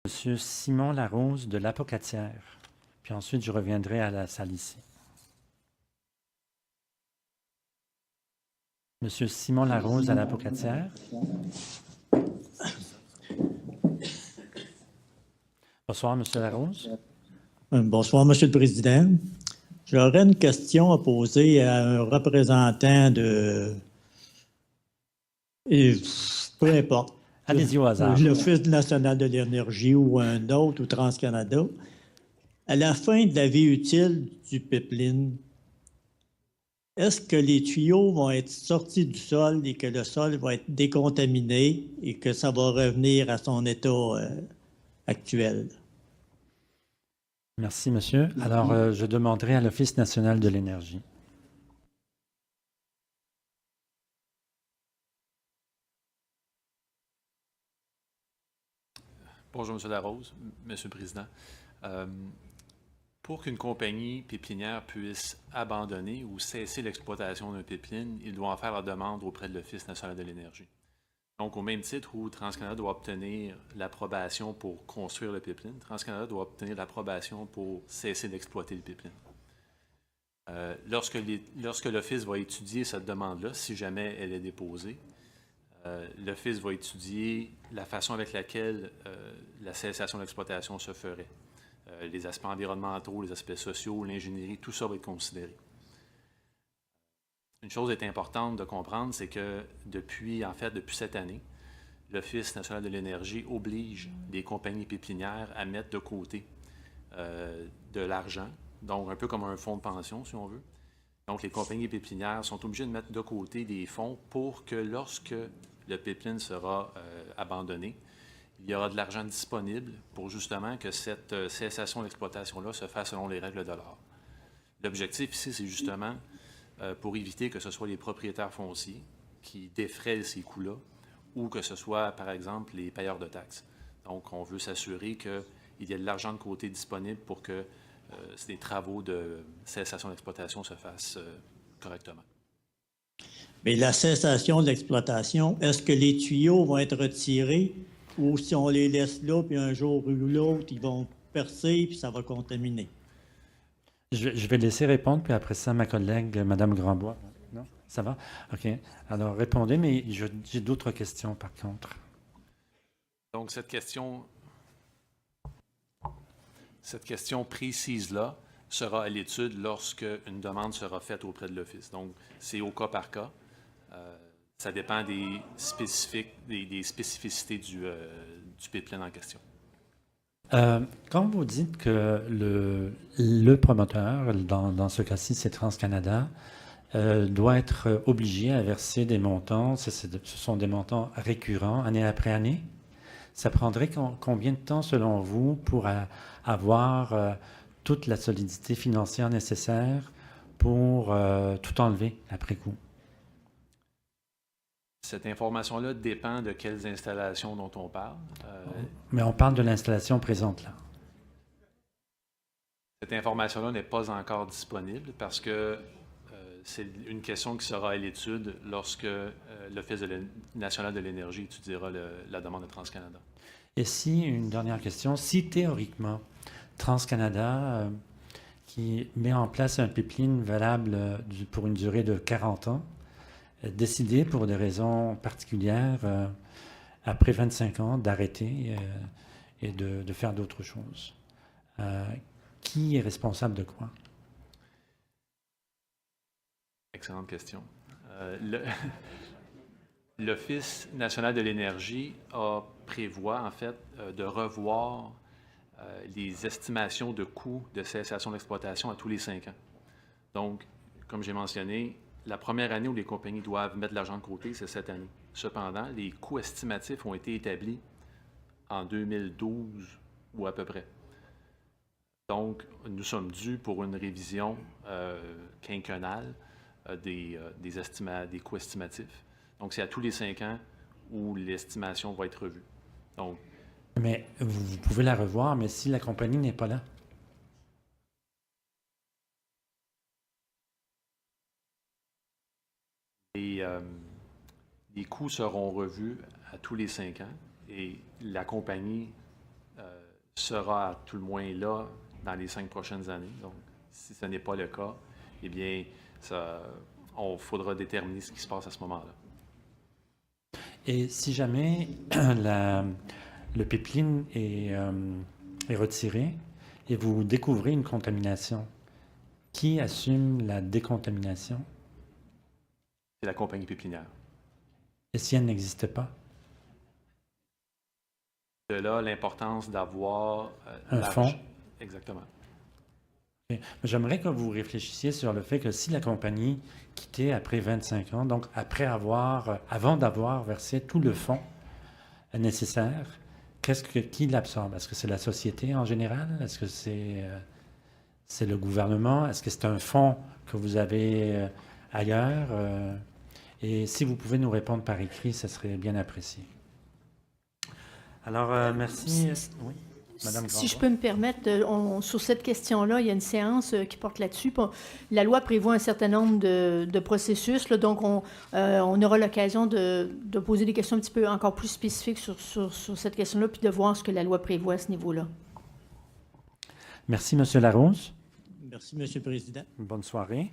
Monsieur Simon Larose de l'Apocatière. Puis ensuite, je reviendrai à la salle ici. Monsieur Simon Larose à l'Apocatière. Bonsoir, Monsieur Larose. Bonsoir, Monsieur le Président. J'aurais une question à poser à un représentant de... peu importe. Allez-y au hasard. L'Office national de l'énergie ou un autre, ou TransCanada. À la fin de la vie utile du pipeline, est-ce que les tuyaux vont être sortis du sol et que le sol va être décontaminé et que ça va revenir à son état actuel? Merci, monsieur. Alors, je demanderai à l'Office national de l'énergie. Bonjour, M. Larose, M. le Président. Pour qu'une compagnie pépinière puisse abandonner ou cesser l'exploitation d'un pipeline, il doit en faire la demande auprès de l'Office national de l'énergie. Donc, au même titre où TransCanada doit obtenir l'approbation pour construire le pipeline, TransCanada doit obtenir l'approbation pour cesser d'exploiter le pipeline. Lorsque l'Office va étudier cette demande-là, si jamais elle est déposée, l'Office va étudier la façon avec laquelle la cessation d'exploitation se ferait. Les aspects environnementaux, les aspects sociaux, l'ingénierie, tout ça va être considéré. Une chose est importante de comprendre, c'est que depuis cette année, l'Office national de l'énergie oblige les compagnies pépinières à mettre de côté de l'argent, donc un peu comme un fonds de pension, si on veut. Donc, les compagnies pépinières sont obligées de mettre de côté des fonds pour que lorsque le pipeline sera abandonné, il y aura de l'argent disponible pour justement que cette cessation d'exploitation-là se fasse selon les règles de l'art. L'objectif ici, c'est justement pour éviter que ce soit les propriétaires fonciers qui défraient ces coûts-là ou que ce soit, par exemple, les payeurs de taxes. Donc, on veut s'assurer qu'il y ait de l'argent de côté disponible pour que les travaux de cessation d'exploitation se fassent correctement. Mais la cessation de l'exploitation, est-ce que les tuyaux vont être retirés ou si on les laisse là, puis un jour ou l'autre, ils vont percer, puis ça va contaminer? Je vais laisser répondre, puis après ça, ma collègue, Mme Grandbois. Non? Ça va? OK. Alors, répondez, mais j'ai d'autres questions, par contre. Donc, cette question précise-là sera à l'étude lorsque une demande sera faite auprès de l'Office. Donc, c'est au cas par cas. Ça dépend des spécificités du pipeline en question. Quand vous dites que le promoteur, dans ce cas-ci, c'est TransCanada, doit être obligé à verser des montants, ce sont des montants récurrents, année après année, ça prendrait combien de temps, selon vous, pour avoir toute la solidité financière nécessaire pour tout enlever après coup? Cette information-là dépend de quelles installations dont on parle. Mais on parle de l'installation présente, là. Cette information-là n'est pas encore disponible parce que c'est une question qui sera à l'étude lorsque l'Office national de l'énergie étudiera la demande de TransCanada. Et si, une dernière question, si théoriquement, TransCanada, qui met en place un pipeline valable pour une durée de 40 ans, décidé pour des raisons particulières, après 25 ans, d'arrêter et de faire d'autres choses. Qui est responsable de quoi? Excellente question. L'Office national de l'énergie prévoit, en fait, de revoir les estimations de coûts de cessation d'exploitation à tous les 5 ans. Donc, comme j'ai mentionné, la première année où les compagnies doivent mettre de l'argent de côté, c'est cette année. Cependant, les coûts estimatifs ont été établis en 2012 ou à peu près. Donc, nous sommes dus pour une révision quinquennale des coûts estimatifs. Donc, c'est à tous les 5 ans où l'estimation va être revue. Donc, mais vous pouvez la revoir, mais si la compagnie n'est pas là? Les coûts seront revus à tous les 5 ans et la compagnie sera à tout le moins là dans les 5 prochaines années. Donc, si ce n'est pas le cas, eh bien, on faudra déterminer ce qui se passe à ce moment-là. Et si jamais le pipeline est retiré et vous découvrez une contamination, qui assume la décontamination? C'est la compagnie pépinière. Et si elle n'existe pas? De là, l'importance d'avoir Un fonds? Exactement. Ok. J'aimerais que vous réfléchissiez sur le fait que si la compagnie quittait après 25 ans, donc avant d'avoir versé tout le fonds nécessaire, qui l'absorbe? Est-ce que c'est la société en général? Est-ce que c'est le gouvernement? Est-ce que c'est un fonds que vous avez ailleurs? Et si vous pouvez nous répondre par écrit, ce serait bien apprécié. Alors, merci. Oui, Madame Si je Grandbois. peux me permettre, sur cette question-là, il y a une séance qui porte là-dessus. La loi prévoit un certain nombre de processus, là, donc on aura l'occasion de poser des questions un petit peu encore plus spécifiques sur cette question-là, puis de voir ce que la loi prévoit à ce niveau-là. Merci, Monsieur Larose. Merci, M. le Président. Bonne soirée.